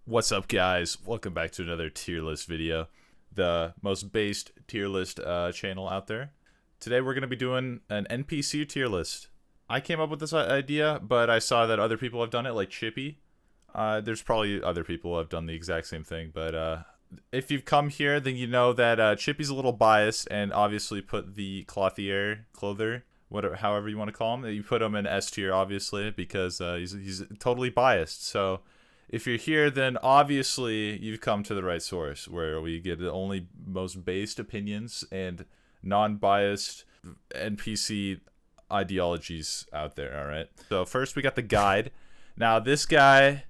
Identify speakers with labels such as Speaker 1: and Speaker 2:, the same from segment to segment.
Speaker 1: What's up, guys? Welcome back to another tier list video, the most based tier list channel out there. Today we're going to be doing an NPC tier list. I came up with this idea, but I saw that other people have done it, like Chippy. There's probably other people who have done the exact same thing, but if you've come here, then you know that Chippy's a little biased, and obviously put the clother, whatever, however you want to call him. You put him in S tier, obviously, because he's totally biased. So if you're here, then obviously you've come to the right source, where we get the only most based opinions and non-biased NPC ideologies out there. All right. So first we got the guide. Now this guy,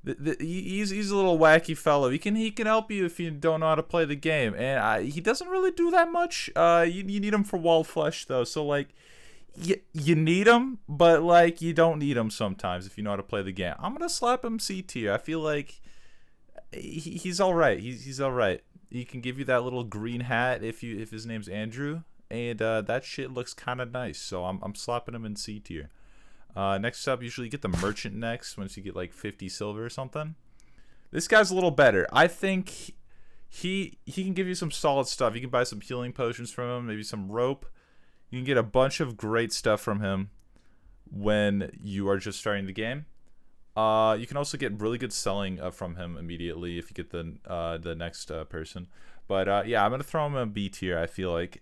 Speaker 1: he's a little wacky fellow. He can help you if you don't know how to play the game, and he doesn't really do that much. You need him for wall flesh though. So like, you need him, but like you don't need him sometimes if you know how to play the game. I'm gonna slap him C tier. I feel like he's all right. He's all right. He can give you that little green hat if his name's Andrew, and that shit looks kind of nice. So I'm slapping him in C tier. Next up, usually you get the merchant next once you get like 50 silver or something. This guy's a little better. I think he can give you some solid stuff. You can buy some healing potions from him, maybe some rope. You can get a bunch of great stuff from him when you are just starting the game. You can also get really good selling from him immediately if you get the next person. But yeah, I'm gonna throw him in B tier. I feel like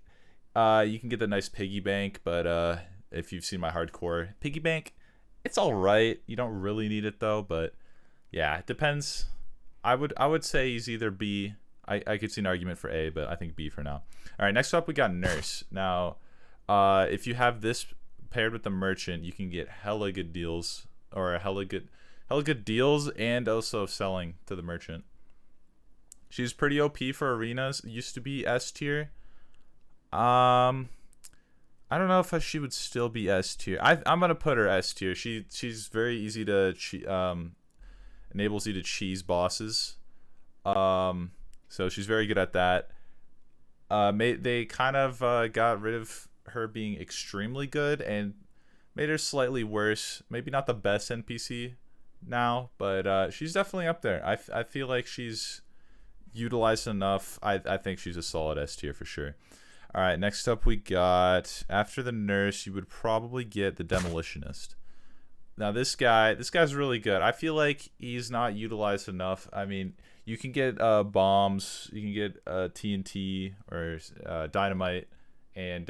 Speaker 1: you can get the nice piggy bank, but if you've seen my hardcore piggy bank, it's all right. You don't really need it though, but yeah, it depends. I would say he's either B. I could see an argument for A, but I think B for now. All right, next up we got nurse. Now, if you have this paired with the merchant, you can get hella good deals, or hella good deals, and also selling to the merchant. She's pretty OP for arenas. Used to be S tier. I don't know if she would still be S tier. I'm gonna put her S tier. She's very easy to enables you to cheese bosses. So she's very good at that. They kind of got rid of her being extremely good and made her slightly worse. Maybe not the best NPC now, but she's definitely up there. I feel like she's utilized enough. I think she's a solid S tier for sure. All right, next up we got, after the nurse, you would probably get the demolitionist. Now this guy's really good. I feel like he's not utilized enough. I mean, you can get bombs, you can get TNT or dynamite, and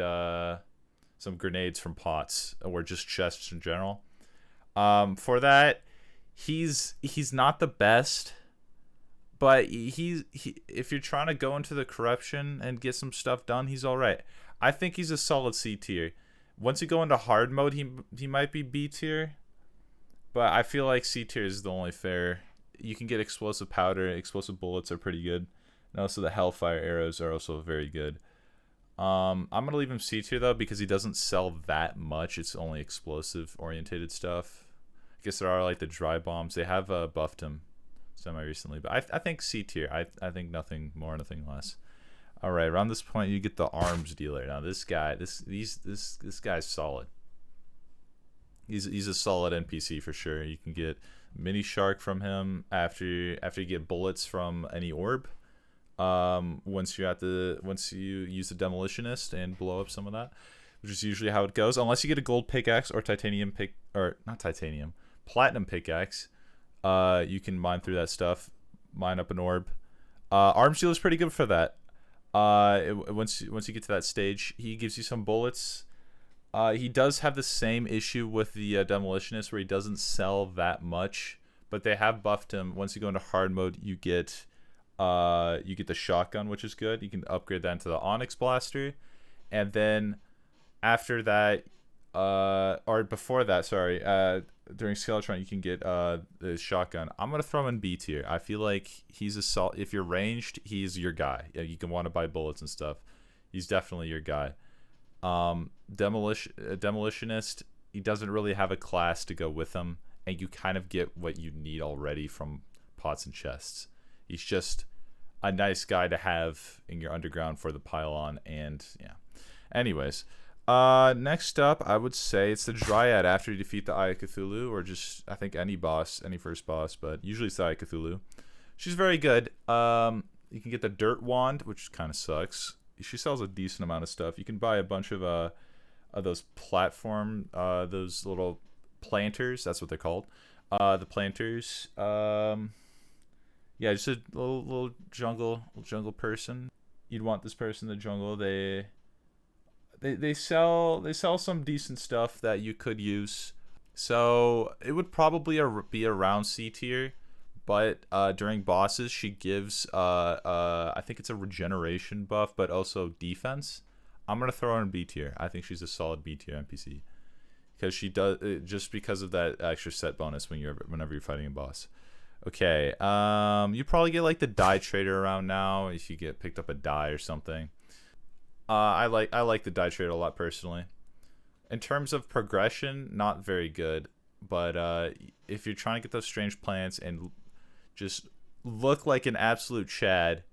Speaker 1: some grenades from pots, or just chests in general. For that, he's not the best, but if you're trying to go into the corruption and get some stuff done, he's all right. I think he's a solid C tier. Once you go into hard mode, he might be B tier, but I feel like C tier is the only fair. You can get explosive powder. Explosive bullets are pretty good, and also the hellfire arrows are also very good. I'm gonna leave him C tier though, because he doesn't sell that much. It's only explosive orientated stuff. I guess there are like the dry bombs. They have buffed him semi recently, but I think C tier. I think nothing more, nothing less. All right, around this point you get the arms dealer. Now this guy, this guy's solid. He's a solid NPC for sure. You can get mini shark from him after you get bullets from any orb. Once you use the demolitionist and blow up some of that, which is usually how it goes, unless you get a gold pickaxe or platinum pickaxe. You can mine through that stuff, mine up an orb. Arms dealer is pretty good for that. Once you get to that stage, he gives you some bullets. He does have the same issue with the demolitionist, where he doesn't sell that much, but they have buffed him. Once you go into hard mode, you get the shotgun, which is good. You can upgrade that into the onyx blaster, and then after that, or before that, sorry, during Skeletron, you can get the shotgun. I'm gonna throw him in B tier. I feel like he's a solid. If you're ranged, he's your guy. You can want to buy bullets and stuff. He's definitely your guy. Demolitionist, he doesn't really have a class to go with him, and you kind of get what you need already from pots and chests. He's just a nice guy to have in your underground for the pylon, and yeah. Anyways, next up, I would say it's the Dryad after you defeat the Eye of Cthulhu, or just, I think, any boss, any first boss, but usually it's the Eye of Cthulhu. she's very good. You can get the dirt wand, which kind of sucks. She sells a decent amount of stuff. You can buy a bunch of those platform, those little planters. That's what they're called. The planters. Yeah, just a little jungle person. You'd want this person in the jungle. They sell some decent stuff that you could use. So it would probably be around C tier. But during bosses, she gives I think it's a regeneration buff, but also defense. I'm gonna throw her in B tier. I think she's a solid B tier NPC because she does just because of that extra set bonus whenever you're fighting a boss. Okay, you probably get like the die trader around now if you get picked up a die or something. I like the die trader a lot personally. In terms of progression, not very good. But if you're trying to get those strange plants and just look like an absolute Chad,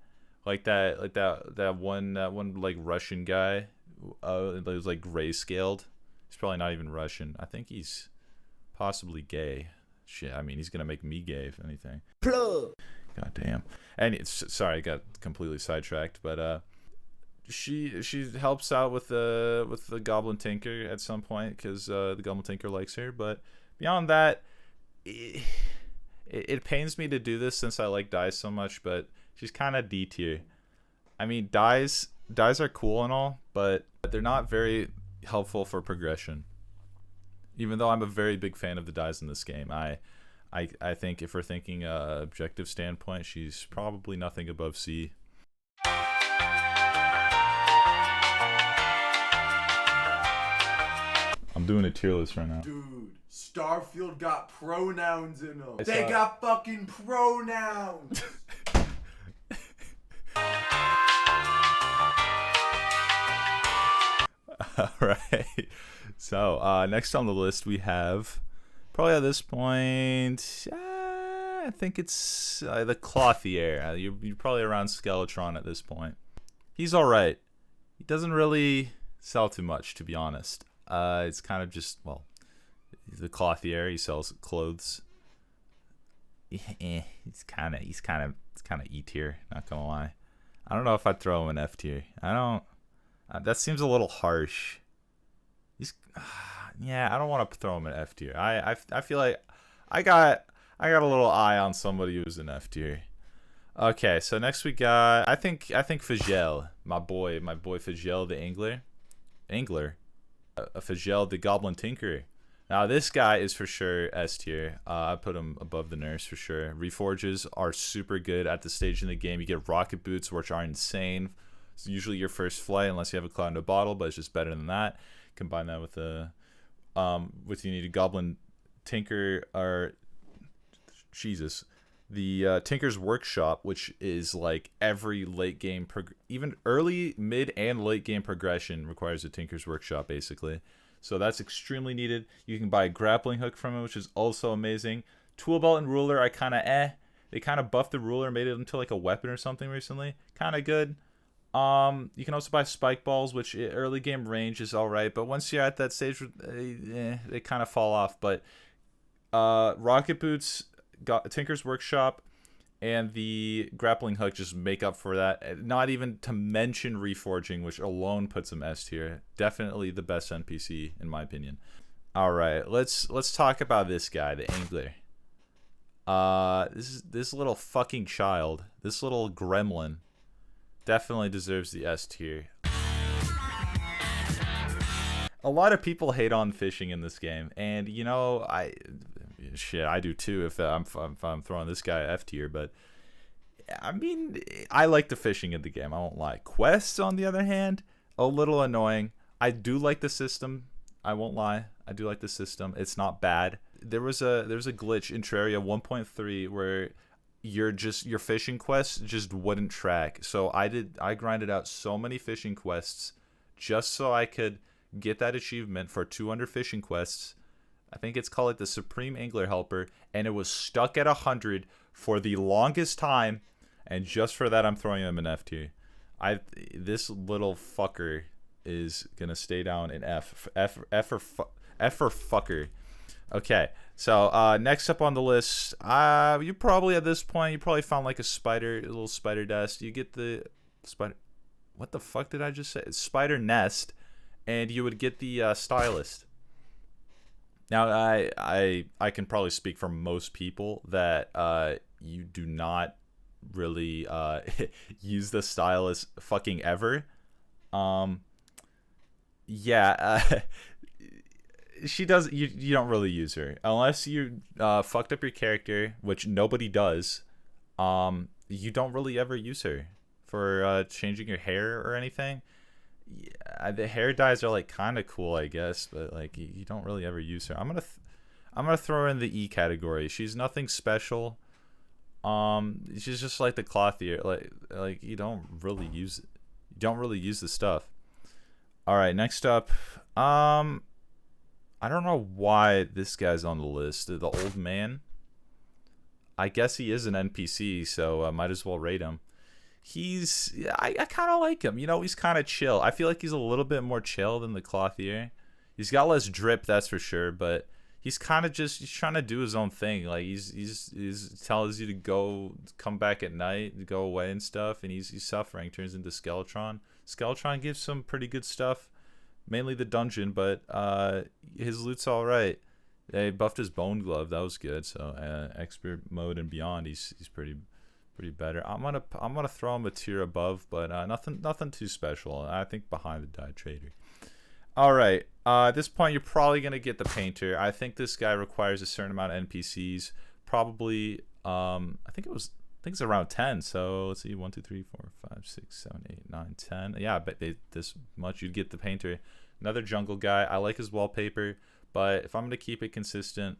Speaker 1: like that one like Russian guy, that was like gray scaled. He's probably not even Russian. I think he's possibly gay. Shit, I mean he's gonna make me gay if anything. God damn. And sorry, I got completely sidetracked, but she helps out with the Goblin Tinker at some point because the Goblin Tinker likes her. But beyond that, it pains me to do this since I like dyes so much, but she's kind of D tier. I mean, dyes are cool and all, but they're not very helpful for progression. Even though I'm a very big fan of the dyes in this game, I think if we're thinking objective standpoint, she's probably nothing above C. I'm doing a tier list right now.
Speaker 2: Dude, Starfield got pronouns in them. They got fucking pronouns.
Speaker 1: Alright. So, next on the list we have, probably at this point, I think it's the Clothier. You're probably around Skeletron at this point. He's alright. He doesn't really sell too much, to be honest. It's kind of just, well, he's the Clothier. He sells clothes. He's kind of E tier. Not gonna lie. I don't know if I'd throw him in F tier. I don't. That seems a little harsh. He's, yeah, I don't want to throw him in F tier. I feel like I got a little eye on somebody who's in F tier. Okay, so next we got I think Fagel, my boy Fagel the Angler. Fagel the Goblin Tinker. Now this guy is for sure S tier. I put him above the nurse for sure. Reforges are super good at this stage in the game. You get rocket boots, which are insane. It's usually your first flight unless you have a cloud in a bottle, but it's just better than that. Combine that with the you need a Goblin Tinker or Jesus. The Tinker's Workshop, which is like every late game, even early, mid, and late game progression requires a Tinker's Workshop, basically. So that's extremely needed. You can buy a grappling hook from it, which is also amazing. Tool belt and ruler, I kind of They kind of buffed the ruler, made it into like a weapon or something recently. Kind of good. You can also buy spike balls, which early game range is alright, but once you're at that stage, they kind of fall off. But rocket boots, Tinker's Workshop, and the grappling hook just make up for that. Not even to mention reforging, which alone puts him S tier. Definitely the best NPC in my opinion. All right, let's talk about this guy, the Angler. This little fucking child, this little gremlin, definitely deserves the S tier. A lot of people hate on fishing in this game, and you know, I do too if I'm throwing this guy F tier, but I mean, I like the fishing in the game, I won't lie. Quests, on the other hand, a little annoying. I do like the system, I won't lie. I do like the system. It's not bad. There was a glitch in Terraria 1.3 where your fishing quests just wouldn't track. So I grinded out so many fishing quests just so I could get that achievement for 200 fishing quests. I think it's called like the Supreme Angler Helper, and it was stuck at 100 for the longest time, and just for that I'm throwing him in F tier. This little fucker is gonna stay down in F for fucker. Okay, so next up on the list, you probably at this point you probably found like a little spider nest. You get the spider. What the fuck did I just say? Spider nest, and you would get the stylist. Now I can probably speak for most people that you do not really use the stylist fucking ever. Um, yeah, she does. You don't really use her unless you fucked up your character, which nobody does. You don't really ever use her for changing your hair or anything. Yeah, the hair dyes are like kind of cool, I guess, but like you don't really ever use her. I'm gonna throw her in the E category. She's nothing special. She's just like the clothier. Like you don't really use it. You don't really use the stuff. All right, next up. I don't know why this guy's on the list. The old man. I guess he is an NPC, so I might as well rate him. I kind of like him. You know, he's kind of chill. I feel like he's a little bit more chill than the clothier. He's got less drip, that's for sure, but he's kind of just he's trying to do his own thing. Like he's tells you to come back at night, to go away and stuff, and he's suffering. Turns into Skeletron. Skeletron gives some pretty good stuff, mainly the dungeon, but his loot's all right. They buffed his bone glove. That was good. So expert mode and beyond, he's pretty better. I'm gonna throw him a tier above, but nothing too special. I think behind the die trader. All right. At this point, you're probably gonna get the painter. I think this guy requires a certain amount of NPCs. Probably. I think it's around 10. So let's see, 1, 2, 3, 4, 5, 6, 7, 8, 9, 10. Yeah, I bet this much you'd get the painter. Another jungle guy. I like his wallpaper, but if I'm gonna keep it consistent,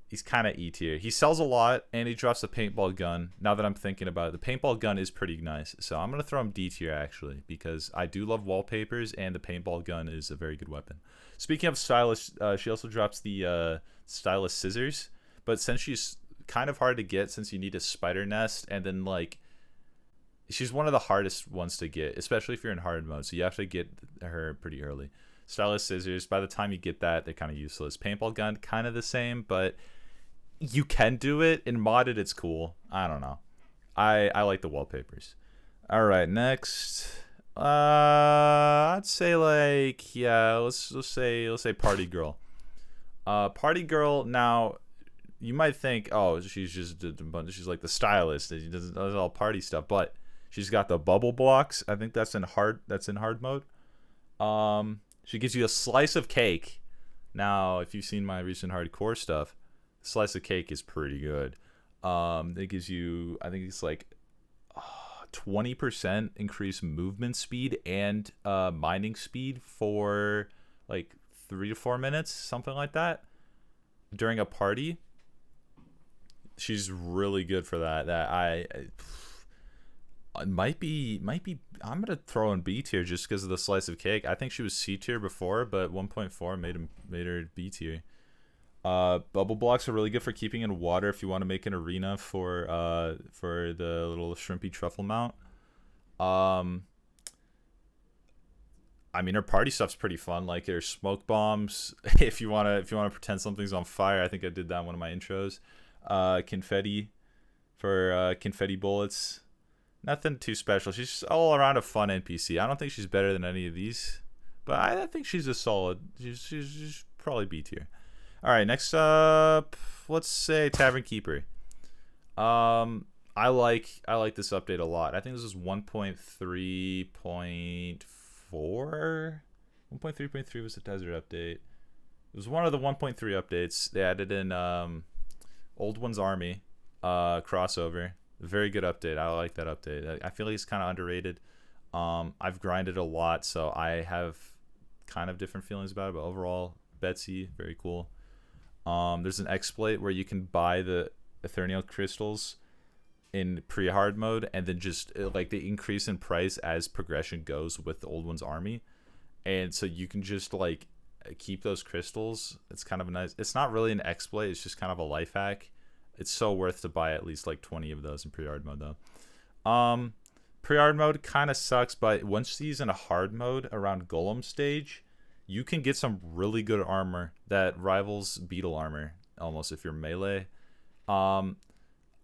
Speaker 1: he's kind of E tier. He sells a lot, and he drops a paintball gun. Now that I'm thinking about it, the paintball gun is pretty nice. So I'm going to throw him D tier, actually, because I do love wallpapers, and the paintball gun is a very good weapon. Speaking of stylus, she also drops the stylus scissors. But since she's kind of hard to get, since you need a spider nest, and then, like, she's one of the hardest ones to get, especially if you're in hard mode. So you have to get her pretty early. Stylus scissors, by the time you get that, they're kind of useless. Paintball gun, kind of the same, but you can do it. In modded, it's cool. I don't know. I like the wallpapers. All right, next. I'd say like let's say party girl. Party girl. Now, you might think, oh, she's just a bunch. She's like the stylist. She does all party stuff, but she's got the bubble blocks. I think that's in hard mode. She gives you a slice of cake. Now, if you've seen my recent hardcore stuff, slice of cake is pretty good. It gives you, I think it's like 20% increased movement speed and mining speed for like 3 to 4 minutes, something like that, during a party. She's really good for that. It might be. I'm gonna throw in B tier just because of the slice of cake. I think she was C tier before, but 1.4 made her B tier. Bubble blocks are really good for keeping in water if you want to make an arena for the little shrimpy truffle mount. I mean, her party stuff's pretty fun. Like her smoke bombs. if you wanna pretend something's on fire, I think I did that in one of my intros. Confetti for confetti bullets. Nothing too special. She's just all around a fun NPC. I don't think she's better than any of these, but I think she's a solid. She's probably B tier. All right, next up, let's say Tavern Keeper. I like this update a lot. I think this is 1.3.4. 1.3.3 was the desert update. It was one of the 1.3 updates. They added in Old One's Army crossover. Very good update. I like that update. I feel like it's kind of underrated. I've grinded a lot, so I have kind of different feelings about it, but overall, Betsy, very cool. There's an exploit where you can buy the ethereal crystals in pre-hard mode, and then just like they increase in price as progression goes with the Old One's Army, and so you can just like keep those crystals. It's kind of a nice. It's not really an exploit. It's just kind of a life hack. It's so worth to buy at least like 20 of those in pre-hard mode though. Pre-hard mode kind of sucks, but once he's in a hard mode around Golem stage, you can get some really good armor that rivals beetle armor almost if you're melee.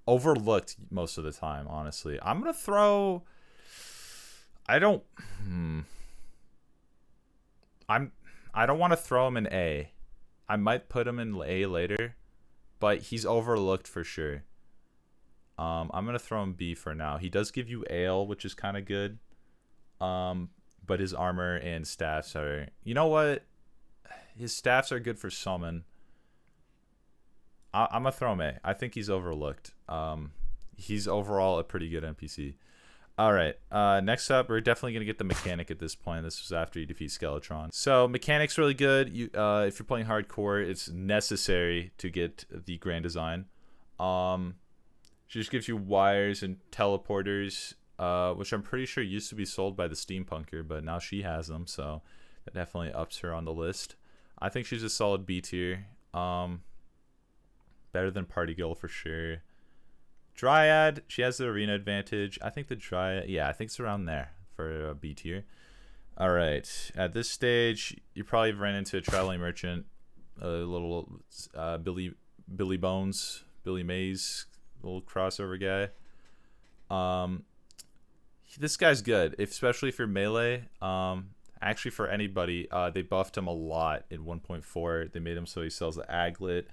Speaker 1: Overlooked most of the time, honestly. I'm gonna throw. I don't. I don't want to throw him in A. I might put him in A later, but he's overlooked for sure. I'm gonna throw him B for now. He does give you ale, which is kind of good. But his armor and staffs are. You know what? His staffs are good for summon. I'm gonna throw him A. I think he's overlooked. He's overall a pretty good NPC. All right. Next up, we're definitely gonna get the mechanic at this point. This was after you defeat Skeletron. So mechanic's really good. You, if you're playing hardcore, it's necessary to get the grand design. She just gives you wires and teleporters, which I'm pretty sure used to be sold by the steampunker, but now she has them, so that definitely ups her on the list. I think she's a solid B tier. Better than Party Girl for sure. Dryad, she has the arena advantage. I think the Dryad, yeah, I think it's around there for a B tier. All right, at this stage, you probably ran into a traveling merchant, a little Billy Bones, Billy Mays, little crossover guy. This guy's good, especially if you're melee. Actually, for anybody, they buffed him a lot in 1.4. They made him so he sells the aglet,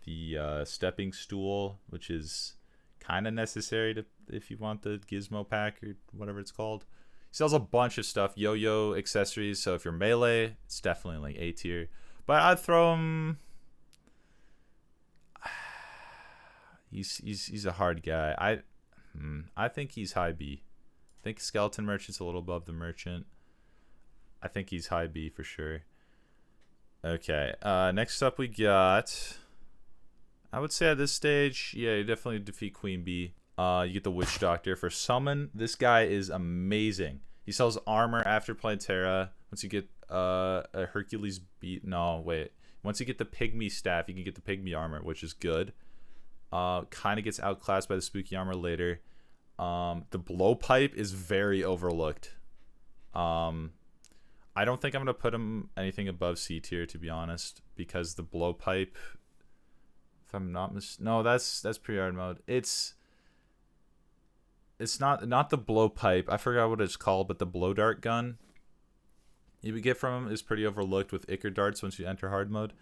Speaker 1: the stepping stool, which is kind of necessary to if you want the gizmo pack or whatever it's called. He sells a bunch of stuff, yo-yo accessories. So if you're melee, it's definitely like A tier. But I'd throw him. He's a hard guy. I think he's high B. I think Skeleton Merchant's a little above the Merchant. I think he's high B for sure. Okay. Next up we got. I would say at this stage, yeah, you definitely defeat Queen Bee. You get the Witch Doctor for summon. This guy is amazing. He sells armor after playing Terra. Once you get a Hercules beat, no wait. Once you get the Pygmy staff, you can get the Pygmy armor, which is good. Kind of gets outclassed by the spooky armor later. The blowpipe is very overlooked. I don't think I'm gonna put him anything above C tier, to be honest, because the blowpipe. If I'm not no, that's pre-hard mode. It's not the blowpipe. I forgot what it's called, but the blow dart gun you would get from him is pretty overlooked with Ichor darts once you enter hard mode.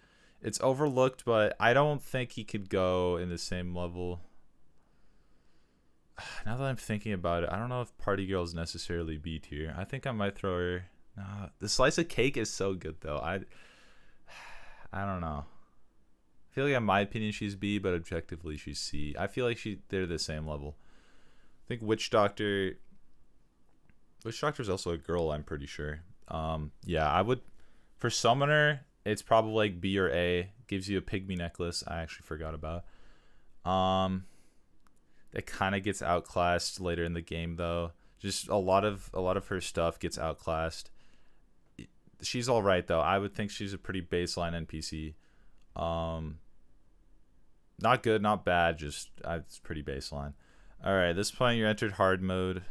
Speaker 1: It's overlooked, but I don't think he could go in the same level. Now that I'm thinking about it, I don't know if Party Girl is necessarily B tier. I think I might throw her. The slice of cake is so good though. I don't know. I feel like in my opinion she's B, but objectively she's C. I feel like they're the same level. I think Witch Doctor's also a girl, I'm pretty sure. Yeah, I would for Summoner, it's probably like B or A. Gives you a pygmy necklace. I actually forgot about. It kind of gets outclassed later in the game though. Just a lot of her stuff gets outclassed. She's all right though. I would think she's a pretty baseline NPC. Not good, not bad, just it's pretty baseline. All right, this point you entered hard mode.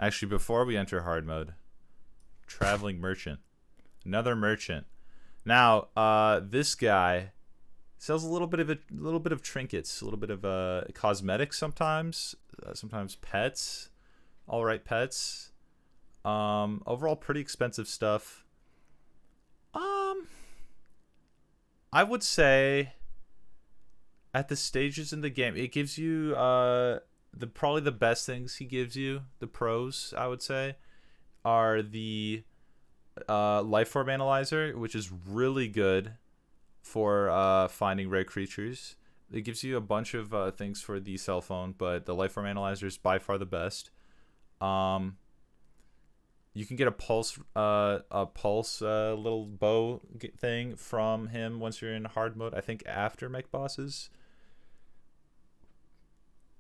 Speaker 1: Actually, before we enter hard mode, traveling merchant, another merchant. Now, this guy sells a little bit of trinkets, a little bit of cosmetics sometimes, sometimes pets. All right, pets. Overall, pretty expensive stuff. I would say at the stages in the game, it gives you probably the best things he gives you. The pros, I would say, are the life form analyzer, which is really good for finding rare creatures. It gives you a bunch of things for the cell phone, but the life form analyzer is by far the best. You can get a pulse little bow thing from him once you're in hard mode. I think after mech bosses.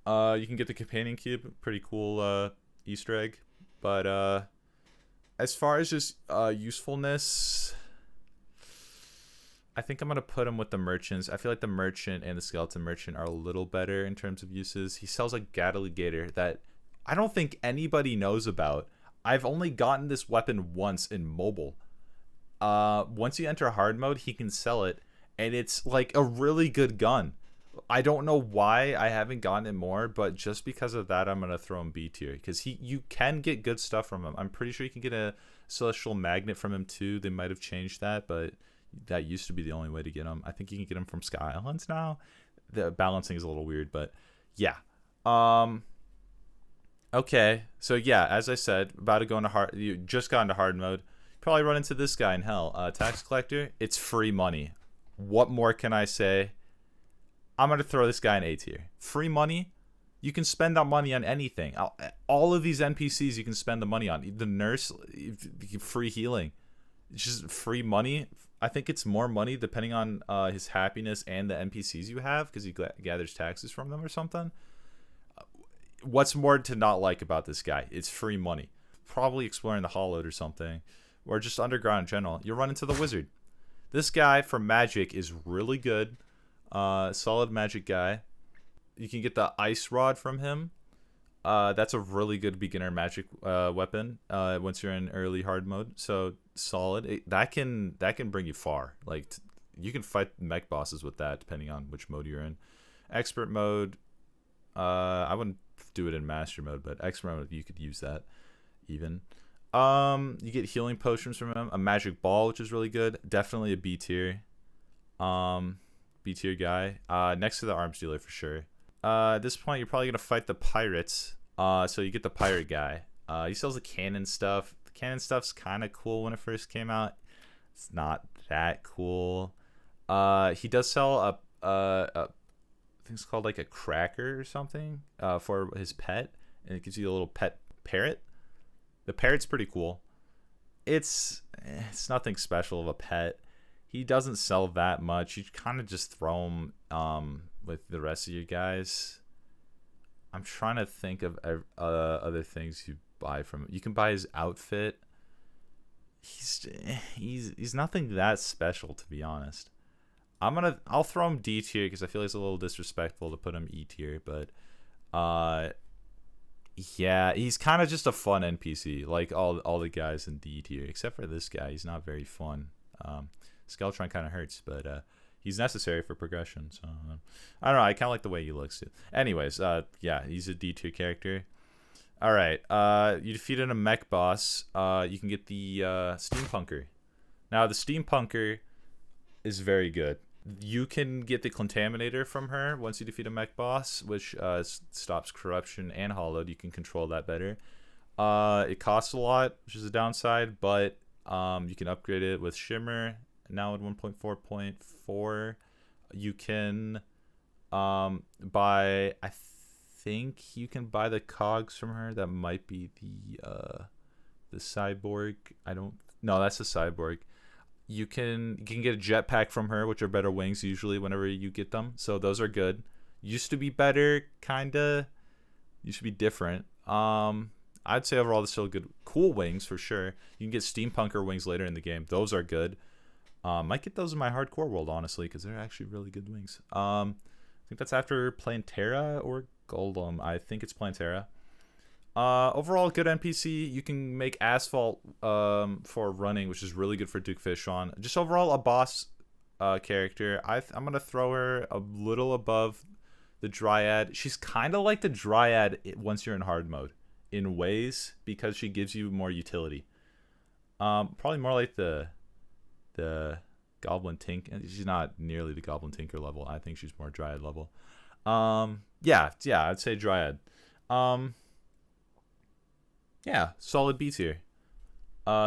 Speaker 1: You can get the companion cube, pretty cool Easter egg. But as far as just usefulness, I think I'm gonna put him with the merchants. I feel like the merchant and the skeleton merchant are a little better in terms of uses. He sells a Gataligator that I don't think anybody knows about. I've only gotten this weapon once in mobile. once you enter hard mode, he can sell it, and it's like a really good gun. I don't know why I haven't gotten it more, but just because of that, I'm gonna throw him B tier because you can get good stuff from him. I'm pretty sure you can get a celestial magnet from him too. They might have changed that, but that used to be the only way to get him. I think you can get him from Sky Islands now. The balancing is a little weird, but yeah. Okay, so yeah, as I said, about to go into hard. You just got into hard mode. Probably run into this guy in hell. Tax collector. It's free money. What more can I say? I'm going to throw this guy in A tier. Free money. You can spend that money on anything. All of these NPCs you can spend the money on. The nurse, free healing. It's just free money. I think it's more money depending on his happiness and the NPCs you have because he gathers taxes from them or something. What's more to not like about this guy? It's free money. Probably exploring the Hollowed or something. Or just underground in general. You run into the wizard. This guy for magic is really good. Solid magic guy. You can get the ice rod from him. That's a really good beginner magic weapon once you're in early hard mode. So solid. That can bring you far. Like you can fight mech bosses with that depending on which mode you're in. Expert mode. I wouldn't do it in master mode, but expert mode you could use that even. You get healing potions from him. A magic ball, which is really good. Definitely a B tier. B tier guy. Next to the arms dealer for sure. At this point, you're probably gonna fight the pirates. So you get the pirate guy. He sells the cannon stuff. The cannon stuff's kind of cool when it first came out. It's not that cool. He does sell I think it's called like a cracker or something for his pet, and it gives you a little pet parrot. The parrot's pretty cool. It's nothing special of a pet. He doesn't sell that much. You kind of just throw him with the rest of your guys. I'm trying to think of other things you buy from him. You can buy his outfit. He's nothing that special, to be honest. I'll throw him D tier because I feel like it's a little disrespectful to put him E tier, but yeah, he's kind of just a fun NPC, like all the guys in D tier, except for this guy. He's not very fun. Skeletron kind of hurts, but he's necessary for progression. So I don't know. I kind of like the way he looks too. Anyways, yeah, he's a D tier character. All right, you defeated a mech boss. You can get the Steampunker. Now the Steampunker is very good. You can get the Contaminator from her once you defeat a mech boss, which stops corruption and Hollowed. You can control that better. It costs a lot, which is a downside, but you can upgrade it with Shimmer. Now at 1.4.4, you can buy. I think you can buy the cogs from her. That might be the cyborg. No, that's the cyborg. You can get a jetpack from her, which are better wings usually whenever you get them. So those are good. Used to be better, kinda. Used to be different. I'd say overall they're still good. Cool wings for sure. You can get Steampunker wings later in the game. Those are good. Might get those in my hardcore world, honestly, because they're actually really good wings. I think that's after playing Terra or Golem. I think it's playing Terra. Overall, good NPC. You can make asphalt for running, which is really good for Duke Fishon. Just overall, a boss character. I'm going to throw her a little above the Dryad. She's kind of like the Dryad once you're in hard mode in ways because she gives you more utility. Probably more like the Goblin Tink. She's not nearly the Goblin Tinker level. I think she's more Dryad level. Yeah, I'd say Dryad. Yeah, solid B tier.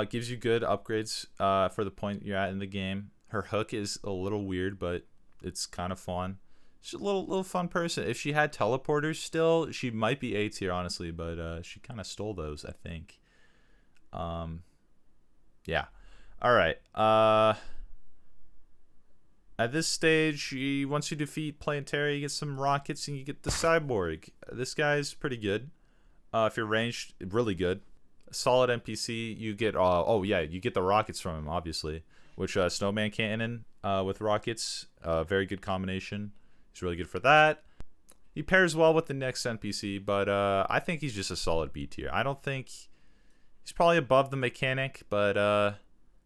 Speaker 1: Gives you good upgrades for the point you're at in the game. Her hook is a little weird, but it's kind of fun. She's a little fun person. If she had teleporters still, she might be A tier, honestly, but she kind of stole those, I think. Yeah. All right. At this stage, once you defeat Planetary, you get some rockets and you get the Cyborg. This guy's pretty good. If you're ranged, really good. Solid NPC. You get you get the rockets from him, obviously, which Snowman Cannon with rockets, very good combination. He's really good for that. He pairs well with the next NPC, but I think he's just a solid B tier. I don't think he's probably above the mechanic, but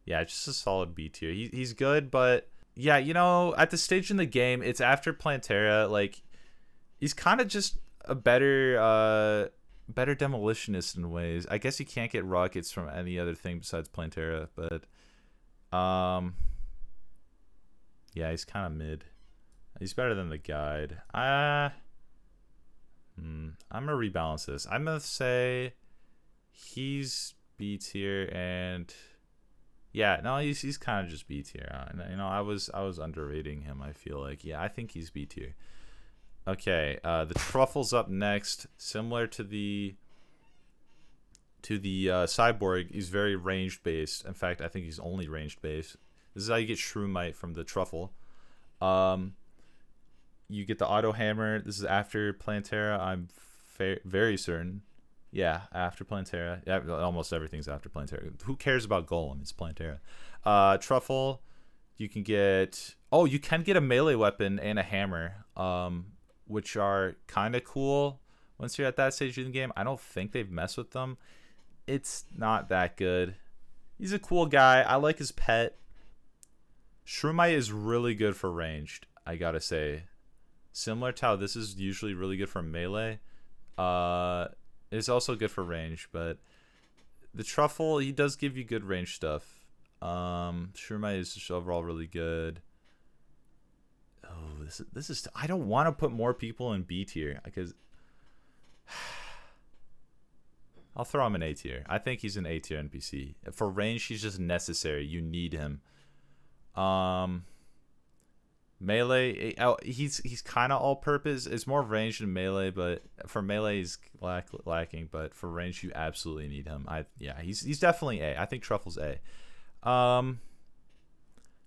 Speaker 1: Yeah, just a solid B tier. He's good, but yeah, you know, at the stage in the game, it's after Plantera. Like, he's kind of just a better demolitionist in ways. I guess you can't get rockets from any other thing besides Plantera, but yeah, he's kind of mid. He's better than the guide. I'm gonna rebalance this. I'm gonna say he's B tier, and yeah, no, he's kind of just B tier. You know, I was underrating him. I feel like, yeah, I think he's B tier. Okay, the truffle's up next. Similar to the cyborg, he's very ranged based. In fact, I think he's only ranged based. This is how you get Shroomite from the truffle. You get the auto hammer. This is after Plantera. I'm very certain. Yeah, after Plantera. Yeah, almost everything's after Plantera. Who cares about Golem? It's Plantera. Truffle, you can get... Oh, you can get a melee weapon and a hammer, which are kind of cool once you're at that stage in the game. I don't think they've messed with them. It's not that good. He's a cool guy. I like his pet. Shroomite is really good for ranged, I gotta say. Similar to how this is usually really good for melee. It's also good for range, but the truffle, he does give you good range stuff. Shroomite is just overall really good. Oh, this is I don't want to put more people in B tier because I'll throw him in A tier. I think he's an A tier NPC. For range, he's just necessary. You need him. Melee, he's kind of all purpose. It's more range than melee, but for melee he's lacking. But for range, you absolutely need him. Yeah, he's definitely A. I think Truffle's A. All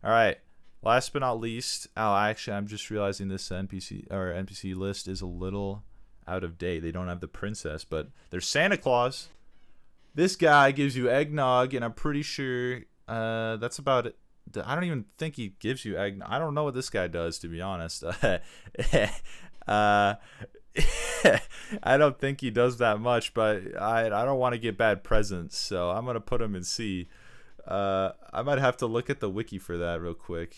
Speaker 1: right. Last but not least, actually, I'm just realizing this NPC list is a little out of date. They don't have the princess, but there's Santa Claus. This guy gives you eggnog, and I'm pretty sure that's about it. I don't even think he gives you eggnog. I don't know what this guy does, to be honest. I don't think he does that much, but I don't want to get bad presents, so I'm gonna put him in C. I might have to look at the wiki for that real quick.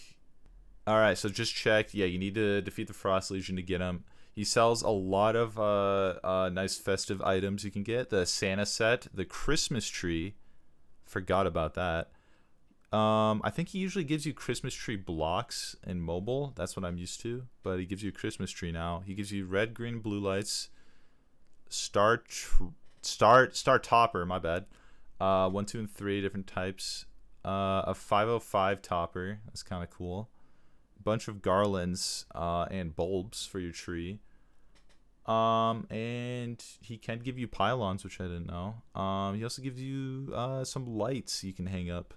Speaker 1: All right, so just checked. Yeah, you need to defeat the Frost Legion to get him. He sells a lot of nice festive items you can get. The Santa set, the Christmas tree. Forgot about that. I think he usually gives you Christmas tree blocks in mobile. That's what I'm used to. But he gives you a Christmas tree now. He gives you red, green, blue lights. Star topper. My bad. 1, 2, and 3 different types. A 505 topper. That's kind of cool. Bunch of garlands and bulbs for your tree. And he can give you pylons, which I didn't know. He also gives you some lights you can hang up.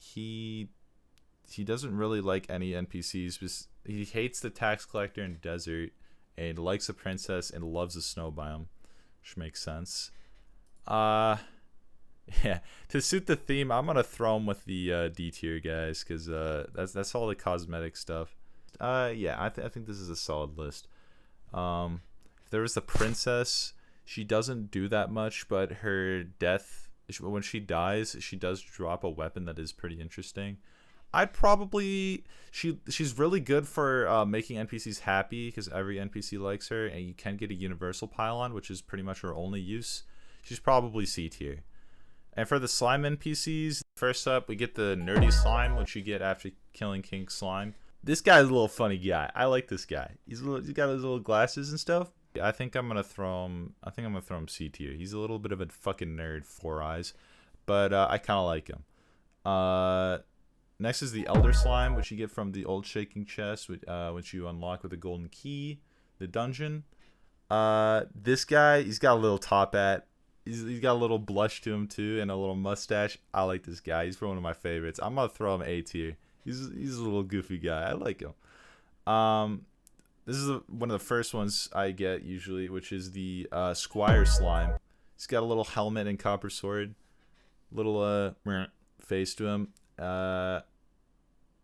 Speaker 1: He doesn't really like any NPCs. He hates the tax collector in desert, and likes the princess and loves the snow biome, which makes sense. Yeah, to suit the theme, I'm gonna throw him with the D tier guys, because that's all the cosmetic stuff. Yeah, I think this is a solid list. If there was the princess, she doesn't do that much, but her death, when she dies, she does drop a weapon that is pretty interesting. I'd probably she's really good for making NPCs happy, because every NPC likes her, and you can get a universal pylon, which is pretty much her only use. She's probably C tier. And for the slime NPCs, first up we get the nerdy slime, which you get after killing King Slime. This guy's a little funny guy. I like this guy. He's got his little glasses and stuff. I think I'm gonna throw him C tier. He's a little bit of a fucking nerd, 4 eyes, but I kind of like him. Next is the Elder Slime, which you get from the old shaking chest, which you unlock with a golden key, the dungeon. This guy, he's got a little top hat. He's got a little blush to him too, and a little mustache. I like this guy. He's one of my favorites. I'm gonna throw him A tier. He's a little goofy guy. I like him. This is one of the first ones I get usually, which is the Squire Slime. He's got a little helmet and copper sword, little face to him.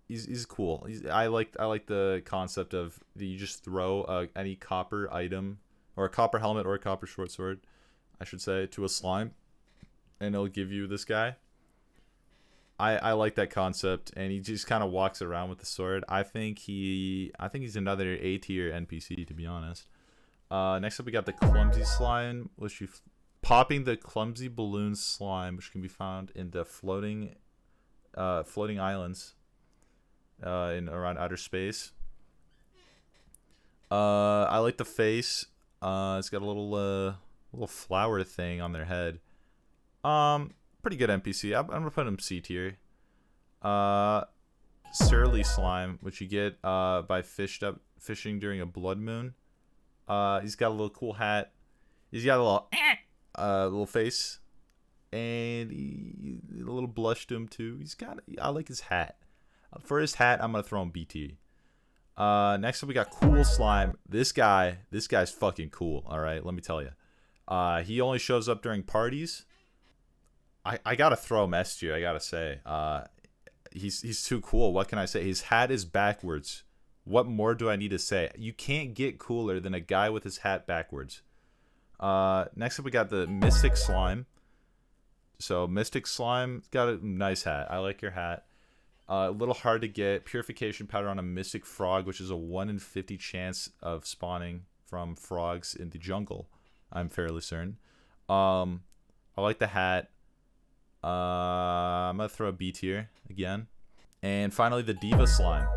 Speaker 1: He's cool. I like the concept of you just throw any copper item, or a copper helmet or a copper short sword, I should say, to a slime, and it'll give you this guy. I like that concept, and he just kind of walks around with the sword. I think he's another A tier NPC, to be honest. Next up we got the clumsy slime, which popping the clumsy balloon slime, which can be found in the floating islands in around outer space. I like the face. It's got a little flower thing on their head. Pretty good NPC. I'm gonna put him C tier. Surly slime, which you get by fishing during a blood moon. He's got a little cool hat. He's got a little face, and a little blush to him too. I like his hat. For his hat, I'm gonna throw him BT. Next up we got cool slime. This guy's fucking cool. All right, let me tell you. He only shows up during parties. I gotta throw him S tier. I gotta say, he's too cool. What can I say? His hat is backwards. What more do I need to say? You can't get cooler than a guy with his hat backwards. Next up we got the Mystic Slime. So Mystic Slime got a nice hat. I like your hat. A little hard to get. Purification powder on a Mystic Frog, which is a 1 in 50 chance of spawning from frogs in the jungle. I'm fairly certain. I like the hat. I'm gonna throw a B tier again. And finally the Diva Slime.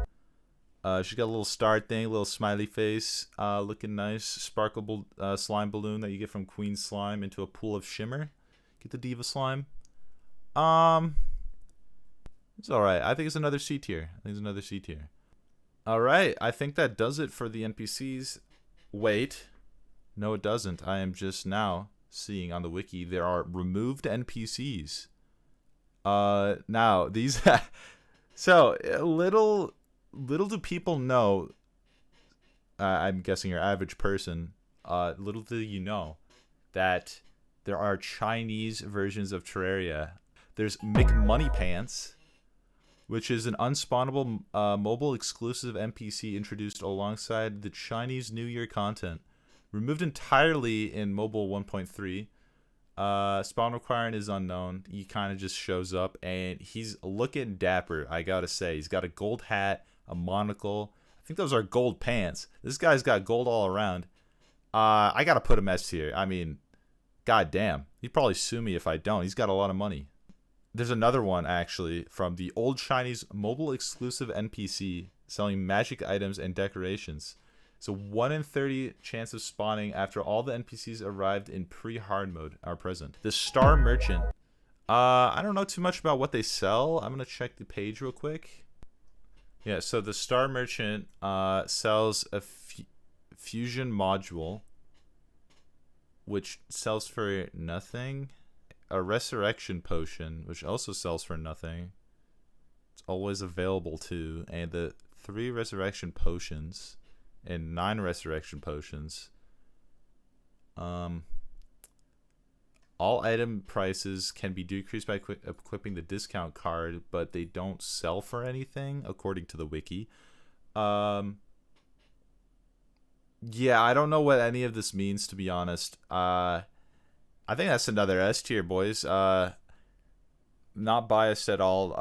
Speaker 1: She's got a little star thing, a little smiley face, looking nice. Sparkle slime balloon that you get from Queen Slime into a pool of shimmer. Get the Diva Slime. It's alright. I think it's another C tier. Alright, I think that does it for the NPCs. Wait. No, it doesn't. I am just now seeing on the wiki there are removed NPCs. Now, these... So, little do people know, I'm guessing your average person, little do you know that there are Chinese versions of Terraria. There's McMoneyPants, which is an unspawnable mobile exclusive NPC introduced alongside the Chinese New Year content. Removed entirely in mobile 1.3. Spawn requirement is unknown. He kind of just shows up, and he's looking dapper, I gotta say. He's got a gold hat, a monocle. I think those are gold pants. This guy's got gold all around. I gotta put him S tier. I mean, goddamn. He'd probably sue me if I don't. He's got a lot of money. There's another one, actually, from the old Chinese mobile exclusive NPC selling magic items and decorations. It's a 1 in 30 chance of spawning after all the NPCs arrived in pre-hard mode are present. The Star Merchant. I don't know too much about what they sell. I'm going to check the page real quick. Yeah, so the Star Merchant sells a fusion module, which sells for nothing. A resurrection potion, which also sells for nothing. It's always available too. And the 3 resurrection potions and 9 resurrection potions. All item prices can be decreased by equipping the discount card, but they don't sell for anything, according to the wiki. Yeah, I don't know what any of this means, to be honest. I think that's another S tier, boys. Not biased at all.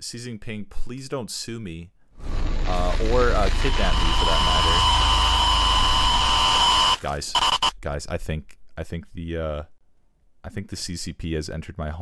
Speaker 1: Xi Jinping, please don't sue me. Or kidnap me for that matter. Guys, I think the CCP has entered my home.